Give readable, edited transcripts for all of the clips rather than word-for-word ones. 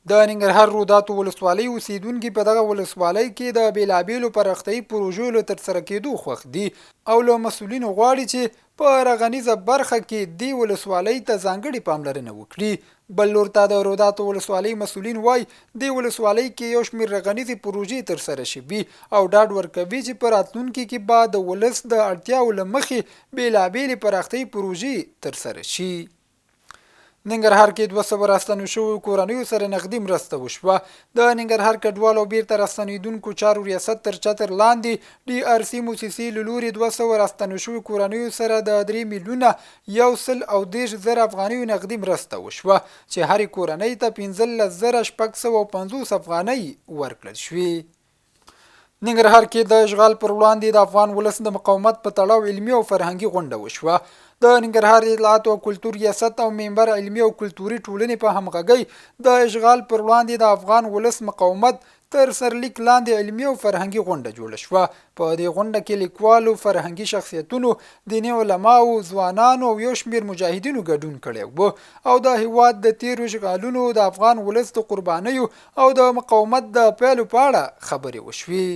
د ننګرهار روداتو ولسوالۍ اوسیدونکي په دغه ولسوالۍ کې د بیلابیلو پراختیایي پروژو له ترسره کېدو خوښ دي او له مسؤلینو غواړي چې په رغنیزه برخه کې دې ولسوالۍ ته ځانګړې پاملرنه وکړي. بل لور ته د روداتو ولسوالۍ مسؤلین وایي دې ولسوالۍ کې یو شمېر رغنیزې پروژې ترسره شوي او ډاډ ورکوي چې په راتلونکي کې به د ولس د اړتیاو له مخې بیلابیلې پراختیایي پروژې ترسره شي. ننګرهار کې 200 راستنو شویو کورنیو سره نغدي مرسته وشوه. د ننګرهار کډوالو بیرته راستنېدونکو چارو ریاست تر چتر لاندې ډي ار سی موسسې له لوري 200 راستنو شویو کورنیو سره د 3 میلیونه 130,000 افغانیو نغدي مرسته وشوه چې هرې کورنۍ ته 15,650 افغانۍ ورکړل شوې. ننګرهار کې د اشغال پر وړاندې د افغان ولس د مقاومت په تړاو علمي او فرهنګي غونډه وشوه. د ننګرهار اطلاعات او کلتور ریاست او منبر علمي او کلتوري ټولنې په همغږۍ د اشغال پر وړاندې د افغان ولس مقاومت تر سرلیک لاندې علمي او فرهنګي غونډه جوړه شوه. په دې غونډه کې لیکوالو، فرهنګي شخصیتونو، دیني علماو، ځوانانو او یو شمېر مجاهدینو ګډون کړی و او د هیواد د تیرو اشغالونو د افغان ولس د قربانیو او د مقاومت د پیلو په اړه خبرې وشوې.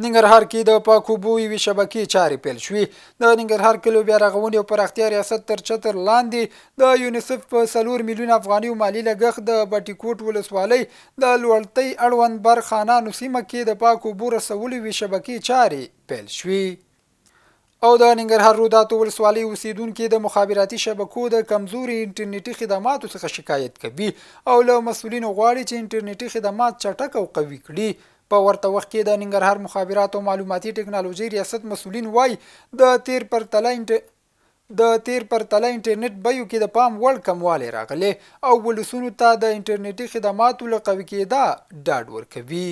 ننګرهار کې د پاکو اوبو یوې شبکې چارې پیل شوې. د ننګرهار کلو بیا رغونې او پراختیا ریاست تر چتر لاندې د یونیسف په 4 میلیونه افغانیو مالي لګښت د بټي کوټ ولسوالۍ د لوړتۍ اړوند برخانانو سیمه کې د پاکو اوبو رسولو یوې شبکې چارې پیل شوې. او د ننګرهار روداتو ولسوالۍ اوسیدونکي د مخابراتي شبکو د کمزوري انټرنیټي خدماتو څخه شکایت کوي او له مسؤلینو غواړي چې انټرنیټي خدمات چټک او قوي کړي. په ورته وخت کې د ننګرهار مخابرات او معلوماتي ټکنالوژي ریاست مسؤلین وایي د تیر پرتله انټرنیټ بیو کې د پام وړ کموالی راغلی او ولسونو ته د انټرنیټي خدماتو له قوي کېدا ډاډ ورکوي.